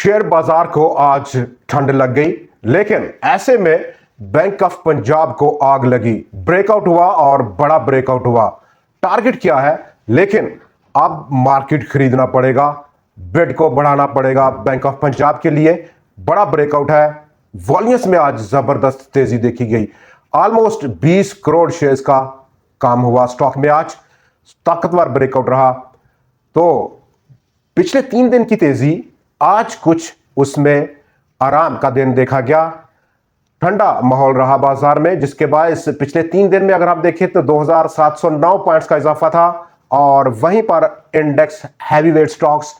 Share बाजार को आज ठंड लग गई, लेकिन ऐसे में बैंक ऑफ पंजाब को आग लगी। ब्रेकआउट हुआ और बड़ा ब्रेकआउट हुआ। टारगेट क्या है? लेकिन अब मार्केट खरीदना पड़ेगा, बिड को बढ़ाना पड़ेगा। बैंक ऑफ पंजाब के लिए बड़ा ब्रेकआउट है। वॉल्यूम्स में आज जबरदस्त तेजी देखी गई। ऑलमोस्ट 20 करोड़ शेयर्स का काम हुआ स्टॉक में। आज ताकतवर ब्रेकआउट रहा। तो पिछले 3 दिन की तेजी, आज कुछ उसमें आराम का दिन देखा गया। ठंडा माहौल रहा बाजार में, जिसके बायस पिछले 3 दिन में अगर आप देखें तो 2709 पॉइंट्स का इजाफा था। और वहीं पर इंडेक्स हैवीवेट स्टॉक्स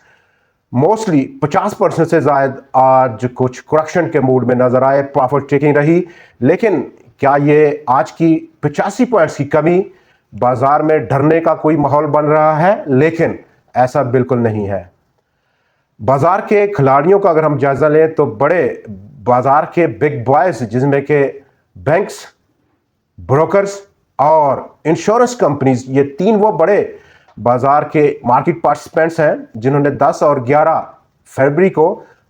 मोस्टली 50% से ज्यादा आज कुछ करेक्शन के मूड में नजर आए। प्रॉफिट टेकिंग रही। लेकिन क्या ये आज की 85 पॉइंट्स की कमी बाजार में डरने का कोई माहौल बन रहा है? लेकिन ऐसा बिल्कुल नहीं है। बाजार के खिलाड़ियों का अगर हम जायजा लें तो बड़े बाजार के बिग बॉयज, जिसमें के बैंक्स, ब्रोकर्स और इंश्योरेंस कंपनीज, ये तीन वो बड़े बाजार के मार्केट पार्टिसिपेंट्स हैं जिन्होंने 10 और 11 फरवरी को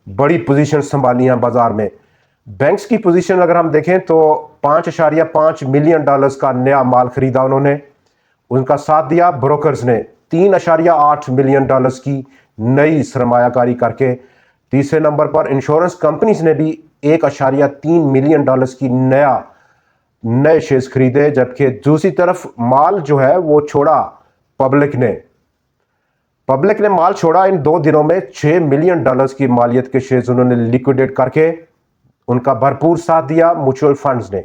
बड़ी पोजीशन संभाली हैं बाजार में। बैंक्स की पोजीशन अगर हम देखें तो $5.5 मिलियन का नया माल खरीदा उन्होंने। उनका साथ दिया ब्रोकर्स ने $3.8 मिलियन की नई सरमायाकारी करके। तीसरे नंबर पर इंश्योरेंस कंपनीज ने भी $1.3 मिलियन की नए शेयर्स खरीदे। जबकि दूसरी तरफ माल जो है वो छोड़ा पब्लिक ने माल छोड़ा। इन 2 दिनों में $6 मिलियन की मालियत के शेयर्स उन्होंने लिक्विडेट करके उनका भरपूर साथ दिया म्यूचुअल फंड्स ने।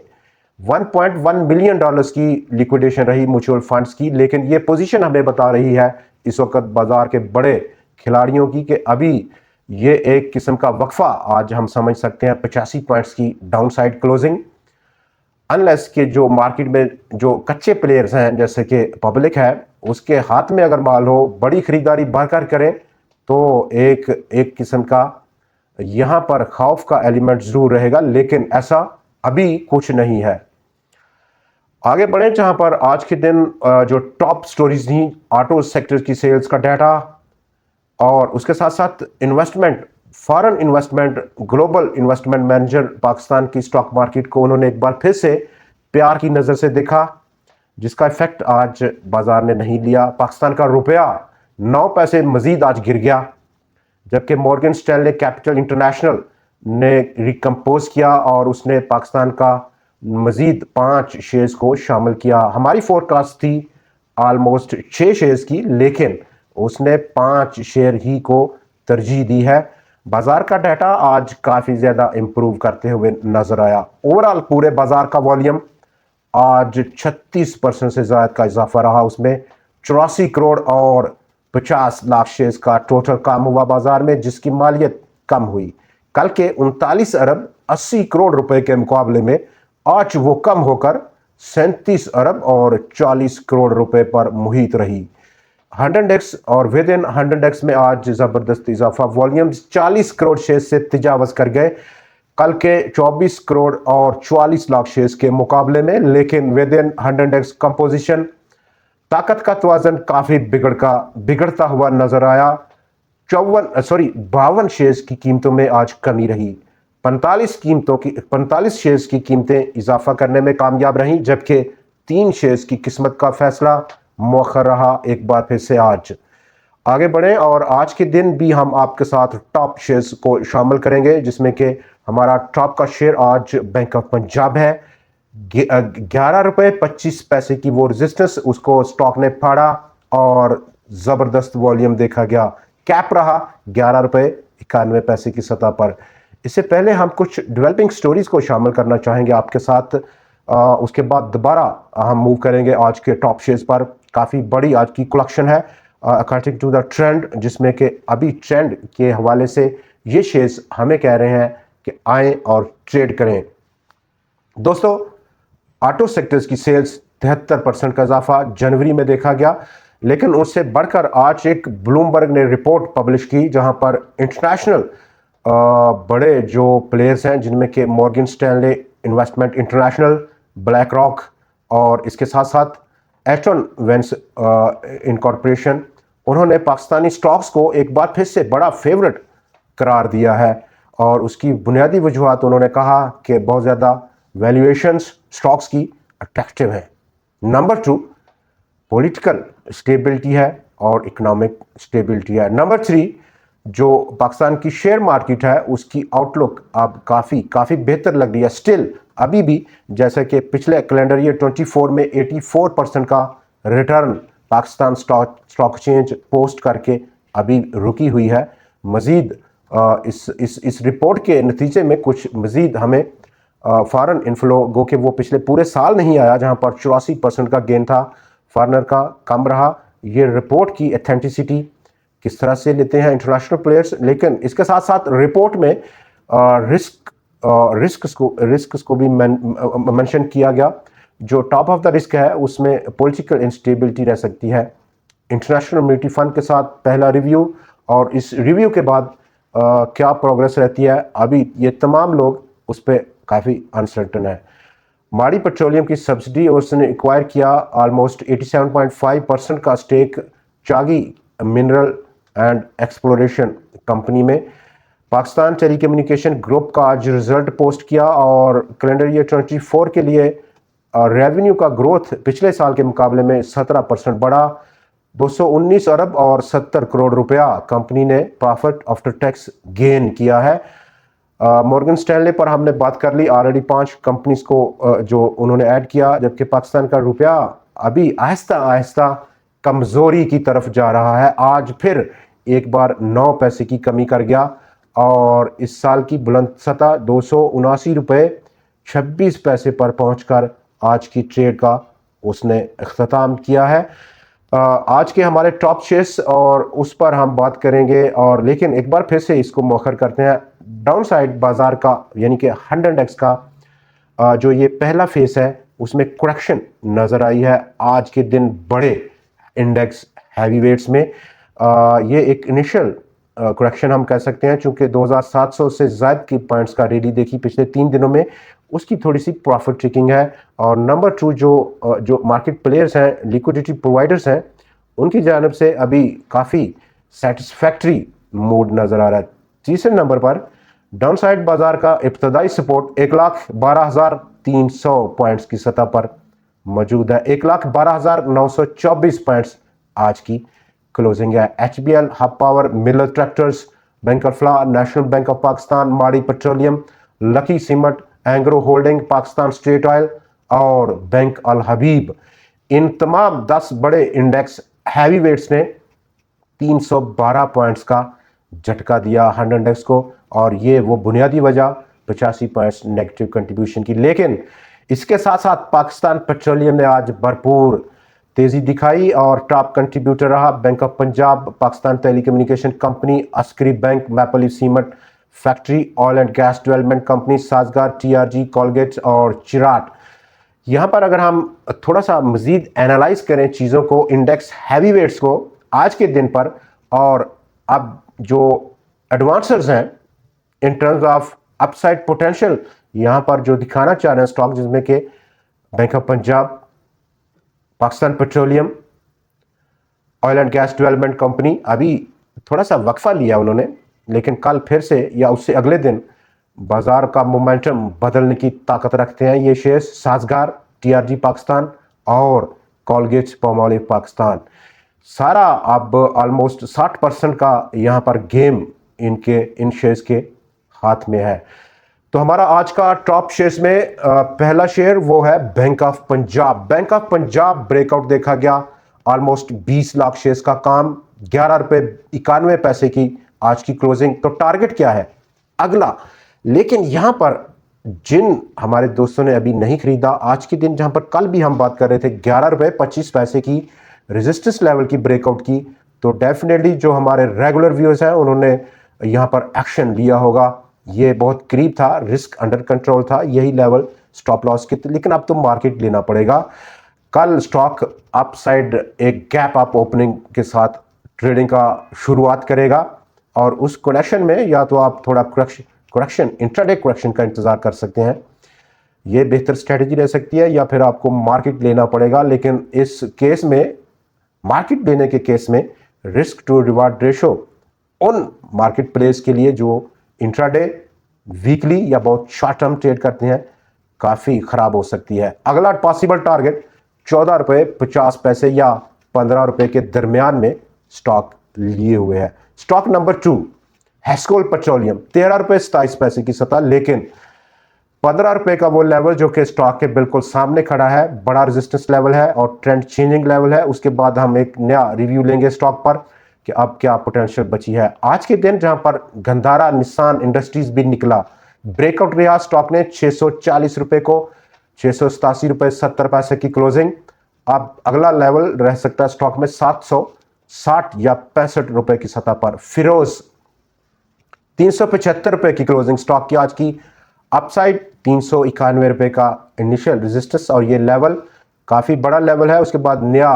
$1.1 मिलियन की लिक्विडेशन रही म्यूचुअल फंड्स की। लेकिन ये पोजीशन हमें बता रही है इस वक्त बाजार के बड़े खिलाड़ियों की कि अभी ये एक किस्म का वक्फा आज हम समझ सकते हैं। 85 पॉइंट्स की डाउनसाइड क्लोजिंग, अनलेस के जो मार्केट में जो कच्चे प्लेयर्स हैं जैसे कि पब्लिक है, उसके हाथ में अगर माल हो, बड़ी खरीदारी बढ़कर करें तो एक किस्म का यहां पर खौफ का एलिमेंट जरूर रहेगा। लेकिन ऐसा अभी कुछ नहीं है। आगे बढ़े जहां पर आज के दिन जो टॉप स्टोरीज थी, ऑटो सेक्टर की सेल्स का डाटा और उसके साथ साथ investment, foreign investment, global investment manager Pakistan की स्टॉक मार्केट को उन्होंने एक बार फिर से प्यार की नज़र से देखा, जिसका इफेक्ट आज बाजार ने नहीं लिया। पाकिस्तान का रुपया 9 पैसे मजीद आज गिर गया। जबकि मॉर्गन स्टैनले कैपिटल इंटरनेशनल ने रिकम्पोज किया और उसने पाकिस्तान का मजीद 5 शेयर्स को शामिल किया। हमारी फोरकास्ट थी ऑलमोस्ट 6 शेयर्स की, लेकिन उसने 5 शेयर ही को तरजीह दी है। बाजार का डाटा आज काफ़ी ज़्यादा इंप्रूव करते हुए नजर आया। ओवरऑल पूरे बाजार का वॉल्यूम आज 36% से ज़्यादा का इजाफा रहा। उसमें 84 करोड़ और 50 लाख शेयर्स का टोटल काम हुआ बाजार में, जिसकी मालियत कम हुई। कल के 39 अरब 80 करोड़ रुपए के मुकाबले में आज वो कम होकर 37 अरब और 40 करोड़ रुपए पर मुहित रही। 100x और विद इन 100x में आज जबरदस्त इजाफा। वॉल्यूम्स 40 करोड़ शेयर से तजावज कर गए कल के 24 करोड़ और 44 लाख शेयर्स के मुकाबले में। लेकिन विद इन 100x कंपोजिशन, ताकत का तवाज़न काफी बिगड़ता हुआ नजर आया। 52 शेयर्स की कीमतों में आज कमी रही। 45 शेयर्स की कीमतें इजाफा करने में कामयाब रहीं, जबकि 3 शेयर्स की किस्मत का फैसला मौखर रहा एक बार फिर से। आज आगे बढ़ें और आज के दिन भी हम आपके साथ टॉप शेयर्स को शामिल करेंगे, जिसमें कि हमारा टॉप का शेयर आज बैंक ऑफ पंजाब है। 11 रुपये 25 पैसे की वो रेजिस्टेंस, उसको स्टॉक ने फाड़ा और जबरदस्त वॉल्यूम देखा गया। कैप रहा 11 रुपये 91 पैसे की सतह पर। इससे पहले हम कुछ डेवलपिंग स्टोरीज को शामिल करना चाहेंगे आपके साथ। उसके बाद दोबारा हम मूव करेंगे आज के टॉप शेयर्स पर। काफ़ी बड़ी आज की कलेक्शन है अकॉर्डिंग टू द ट्रेंड, जिसमें कि अभी ट्रेंड के हवाले से ये शेयर्स हमें कह रहे हैं कि आएँ और ट्रेड करें। दोस्तों, ऑटो सेक्टर्स की सेल्स 73% का इजाफा जनवरी में देखा गया। लेकिन उससे बढ़कर आज एक ब्लूमबर्ग ने रिपोर्ट पब्लिश की, जहां पर इंटरनेशनल बड़े जो प्लेयर्स हैं, जिनमें कि Morgan Stanley investment international, black rock और इसके साथ साथ एस्टन वेंस इनकॉर्पोरेशन, उन्होंने पाकिस्तानी स्टॉक्स को एक बार फिर से बड़ा फेवरेट करार दिया है और उसकी बुनियादी वजूहत उन्होंने कहा कि बहुत ज़्यादा वैल्यूएशंस स्टॉक्स की अट्रैक्टिव है। नंबर 2 पॉलिटिकल स्टेबिलिटी है और इकोनॉमिक स्टेबिलिटी है। नंबर 3 जो पाकिस्तान की शेयर मार्केट है उसकी आउटलुक अब काफ़ी बेहतर लग रही है। स्टिल अभी भी जैसे कि पिछले कैलेंडर ईयर 24 में 84% का return Pakistan stock exchange post करके अभी रुकी हुई है। मज़ीद इस रिपोर्ट के नतीजे में कुछ मज़ीद हमें फॉरेन इन्फ्लो गो के वो पिछले पूरे साल नहीं आया जहां पर 84% का गेन था, फॉरेनर का कम रहा। ये रिपोर्ट की एथेंटिसिटी किस तरह से लेते हैं इंटरनेशनल प्लेयर्स, लेकिन इसके साथ साथ रिपोर्ट में रिस्क को भी मेंशन किया गया। जो टॉप ऑफ द रिस्क है उसमें पॉलिटिकल इंस्टेबिलिटी रह सकती है। इंटरनेशनल मॉनेटरी फंड के साथ पहला रिव्यू और इस रिव्यू के बाद क्या प्रोग्रेस रहती है, अभी ये तमाम लोग उस पर काफ़ी अनसर्टन है। माड़ी पेट्रोलियम की सब्सिडी उसने एक्वायर किया ऑलमोस्ट 87.5% का stake Chagai mineral and exploration company में। पाकिस्तान टेलीकम्युनिकेशन ग्रुप का आज रिजल्ट पोस्ट किया और कैलेंडर ईयर 24 के लिए रेवेन्यू का ग्रोथ पिछले साल के मुकाबले में 17% बढ़ा, 219 अरब और 70 करोड़ रुपया कंपनी ने प्रॉफिट आफ्टर टैक्स गेन किया है। मॉर्गन स्टैनले पर हमने बात कर ली, ऑलरेडी 5 कंपनीज को जो उन्होंने ऐड किया, जबकि पाकिस्तान का रुपया अभी आहिस्ता आहिस्ता कमज़ोरी की तरफ जा रहा है। आज फिर एक बार 9 पैसे की कमी कर गया और इस साल की बुलंद सतह 279 रुपये 26 पैसे पर पहुंचकर आज की ट्रेड का उसने अख्ताम किया है। आज के हमारे टॉप शेयर्स और उस पर हम बात करेंगे, और लेकिन एक बार फिर से इसको मौखर करते हैं। डाउन साइड बाजार का यानी कि 100 इंडेक्स का जो ये पहला फेस है उसमें करेक्शन नज़र आई है आज के दिन बड़े इंडेक्स हैवी वेट्स में। ये एक इनिशियल करेक्शन हम कह सकते हैं, चूंकि 2700 से ज़्यादा की पॉइंट्स का रैली देखी पिछले 3 दिनों में, उसकी थोड़ी सी प्रॉफिट टेकिंग है। और नंबर 2 जो मार्केट प्लेयर्स हैं, लिक्विडिटी प्रोवाइडर्स हैं, उनकी जानब से अभी काफ़ी सेटिस्फैक्ट्री मूड नज़र आ रहा है। तीसरे नंबर पर डाउन साइड बाजार का इब्तदाई सपोर्ट 1,12,300 पॉइंट्स की सतह पर मौजूद है। 1,12,924 पॉइंट्स आज की क्लोजिंग है। HBL, Hub power, Millat tractors, bank of national bank of Pakistan, Mari petroleum, lucky cement, Engro holding, Pakistan state oil और बैंक अल हबीब, इन तमाम 10 बड़े इंडेक्स हैवी वेट्स ने 312 पॉइंट्स का झटका दिया 100 इंडेक्स को, और ये वो बुनियादी वजह 85 पॉइंट्स नेगेटिव कंट्रीब्यूशन की। लेकिन इसके साथ साथ पाकिस्तान पेट्रोलियम ने आज भरपूर तेजी दिखाई और टॉप कंट्रीब्यूटर रहा bank of Punjab, Pakistan telecommunication company, Askari bank, maple leaf cement factory, oil and gas development company, Sazgar, TRG, Colgate और चिराट। यहाँ पर अगर हम थोड़ा सा मजीद एनालाइज करें चीज़ों को, इंडेक्स हैवी वेट्स को आज के दिन पर, और अब जो एडवांसर्स हैं in terms of upside potential यहाँ पर जो दिखाना चाह रहे हैं स्टॉक, जिसमें कि bank of Punjab, Pakistan petroleum, oil and gas development company, अभी थोड़ा सा वक्फा लिया उन्होंने, लेकिन कल फिर से या उससे अगले दिन बाजार का मोमेंटम बदलने की ताकत रखते हैं ये शेयर्स। साजगार, TRG पाकिस्तान और कॉलगेट पामोलिव पाकिस्तान, सारा अब ऑलमोस्ट 60% का यहाँ पर गेम इन शेयर्स के हाथ में है। तो हमारा आज का टॉप शेयर्स में पहला शेयर वो है bank of Punjab. Bank of Punjab breakout देखा गया, ऑलमोस्ट 20 लाख शेयर्स का काम, 11 रुपये 91 पैसे की आज की क्लोजिंग। तो टारगेट क्या है अगला? लेकिन यहां पर जिन हमारे दोस्तों ने अभी नहीं खरीदा, आज के दिन जहां पर कल भी हम बात कर रहे थे 11 रुपये 25 पैसे की रेजिस्टेंस लेवल की ब्रेकआउट की, तो डेफिनेटली जो हमारे रेगुलर व्यूअर्स हैं उन्होंने यहां पर एक्शन लिया होगा। ये बहुत करीब था, रिस्क अंडर कंट्रोल था, यही लेवल स्टॉप लॉस के, लेकिन अब तो मार्केट लेना पड़ेगा। कल स्टॉक अपसाइड एक गैप अप ओपनिंग के साथ ट्रेडिंग का शुरुआत करेगा, और उस कनेक्शन में या तो आप थोड़ा करेक्शन इंट्राडे करेक्शन का इंतजार कर सकते हैं, ये बेहतर स्ट्रेटजी रह सकती है, या फिर आपको मार्केट लेना पड़ेगा। लेकिन इस केस में, मार्केट लेने के केस में, रिस्क टू रिवार्ड रेशो उन मार्केट प्लेस के लिए जो इंट्राडे, वीकली या बहुत शॉर्ट टर्म ट्रेड करते हैं काफ़ी ख़राब हो सकती है। अगला पॉसिबल टारगेट 14 रुपये 50 पैसे या 15 रुपये के दरमियान में स्टॉक लिए हुए है। स्टॉक नंबर 2 हेस्कोल पेट्रोलियम 13 रुपये 27 पैसे की सतह, लेकिन 15 रुपये का वो लेवल जो कि स्टॉक के बिल्कुल सामने खड़ा है, बड़ा रेजिस्टेंस लेवल है और ट्रेंड चेंजिंग लेवल है। उसके बाद हम एक नया रिव्यू लेंगे स्टॉक पर कि अब क्या पोटेंशियल बची है। आज के दिन जहां पर गंधारा निसान इंडस्ट्रीज भी निकला, ब्रेकआउट रहा स्टॉक ने 640 रुपये को 687 रुपये 70 पैसे की क्लोजिंग। अब अगला लेवल रह सकता है स्टॉक में 760 या 65 रुपये की सतह पर। फिरोज 375 रुपये की क्लोजिंग स्टॉक की आज की। अपसाइड 391 रुपये का इनिशियल रेजिस्टेंस और ये लेवल काफ़ी बड़ा लेवल है। उसके बाद नया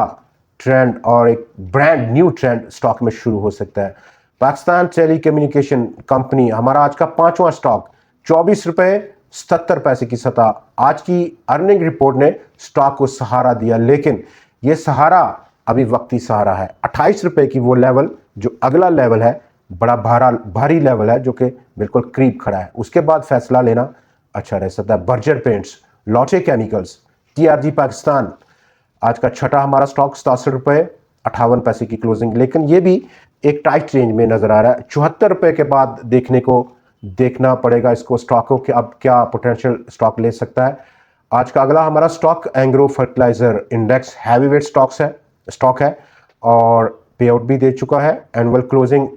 ट्रेंड और एक ब्रांड न्यू ट्रेंड स्टॉक में शुरू हो सकता है। पाकिस्तान टेली कम्युनिकेशन कंपनी हमारा आज का 5वां स्टॉक 24 रुपये 77 पैसे की सतह। आज की अर्निंग रिपोर्ट ने स्टॉक को सहारा दिया, लेकिन ये सहारा अभी वक्ती सहारा है। 28 रुपये की वो लेवल जो अगला लेवल है, बड़ा भारी लेवल है जो कि बिल्कुल करीब खड़ा है। उसके बाद फैसला लेना अच्छा रह सकता है। Berger paints, Lotte chemicals, TRG Pakistan आज का छठा हमारा स्टॉक 67 रुपये 58 पैसे की क्लोजिंग, लेकिन ये भी एक टाइट रेंज में नजर आ रहा है। 74 रुपये के बाद देखना पड़ेगा इसको स्टॉक को कि अब क्या पोटेंशियल स्टॉक ले सकता है। आज का अगला हमारा stock Engro fertilizer index heavyweight stock है और पे आउट भी दे चुका है। एनुअल क्लोजिंग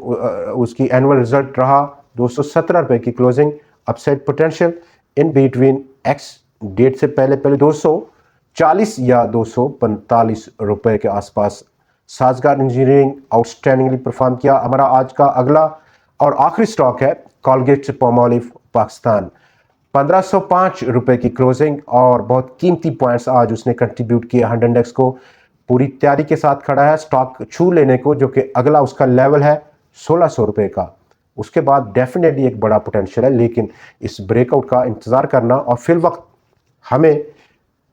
उसकी एनुअल रिजल्ट रहा 217 रुपये की closing. Upside potential in between ex date से पहले 240 या 245 रुपये के आसपास। साजगार इंजीनियरिंग आउटस्टैंडिंगली परफॉर्म किया। हमारा आज का अगला और आखिरी स्टॉक है कॉलगेट पामोलिव पाकिस्तान 1505 रुपये की क्लोजिंग और बहुत कीमती पॉइंट्स आज उसने कंट्रीब्यूट किए। 100 इंडेक्स को पूरी तैयारी के साथ खड़ा है स्टॉक छू लेने को, जो कि अगला उसका लेवल है 1600 रुपये का। उसके बाद डेफिनेटली एक बड़ा पोटेंशियल है, लेकिन इस ब्रेकआउट का इंतज़ार करना और फिल वक्त हमें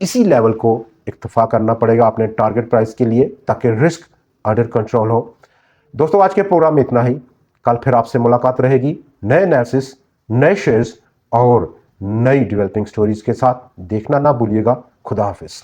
इसी लेवल को इक्तफा करना पड़ेगा अपने टारगेट प्राइस के लिए, ताकि रिस्क अंडर कंट्रोल हो। दोस्तों आज के प्रोग्राम में इतना ही। कल फिर आपसे मुलाकात रहेगी नए एनालिसिस, नए शेयर्स और नई डेवलपिंग स्टोरीज के साथ। देखना ना भूलिएगा। खुदा हाफिज।